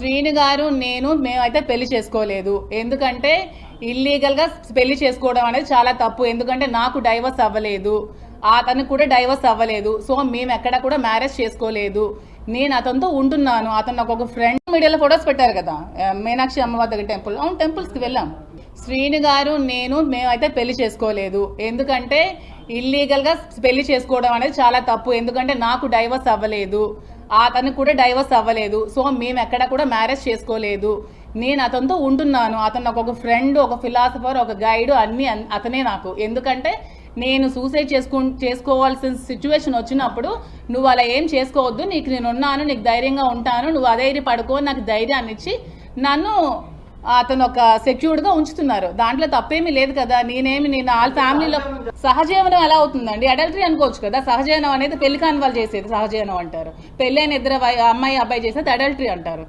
శ్రీను గారు మేమైతే పెళ్లి చేసుకోలేదు. ఎందుకంటే ఇల్లీగల్ గా పెళ్లి చేసుకోవడం అనేది చాలా తప్పు. ఎందుకంటే నాకు డైవర్స్ అవ్వలేదు, అతనికి కూడా డైవర్స్ అవ్వలేదు. సో మేము ఎక్కడ కూడా మ్యారేజ్ చేసుకోలేదు. నేను అతనితో ఉంటున్నాను. అతను నాకు ఒక ఫ్రెండ్. మీడియాలో ఫొటోస్ పెట్టారు కదా, మీనాక్షి అమ్మవారి దగ్గర టెంపుల్. అవును, టెంపుల్స్ కి వెళ్ళాం. శ్రీను గారు మేమైతే పెళ్లి చేసుకోలేదు. ఎందుకంటే ఇల్లీగల్ గా పెళ్లి చేసుకోవడం అనేది చాలా తప్పు. ఎందుకంటే నాకు డైవర్స్ అవ్వలేదు, అతనికి కూడా డైవర్స్ అవ్వలేదు. సో మేము ఎక్కడ కూడా మ్యారేజ్ చేసుకోలేదు. నేను అతనితో ఉంటున్నాను. అతను నాకు ఒక ఫ్రెండ్, ఒక ఫిలాసఫర్, ఒక గైడ్, అన్ని అతనే నాకు. ఎందుకంటే నేను సూసైడ్ చేసుకోవాల్సిన సిచ్యువేషన్ వచ్చినప్పుడు నువ్వు అలా ఏం చేసుకోవద్దు, నీకు నేను ఉన్నాను, నీకు ధైర్యంగా ఉంటాను, నువ్వు అధైర్య పడుకో, నాకు ధైర్యాన్ని ఇచ్చి నన్ను అతను ఒక సెక్యూర్డ్ గా ఉంచుతున్నారు. దాంట్లో తప్పేమీ లేదు కదా. నేను వాళ్ళ ఫ్యామిలీలో సహజీవనం ఎలా అవుతుందండి? అడల్టరీ అనుకోవచ్చు కదా. సహజీవనం అనేది పెళ్లి కాని వాళ్ళు చేసేది సహజీవనం అంటారు. పెళ్ళైన ఇద్దరు అమ్మాయి అబ్బాయి చేసేది అడల్టరీ అంటారు.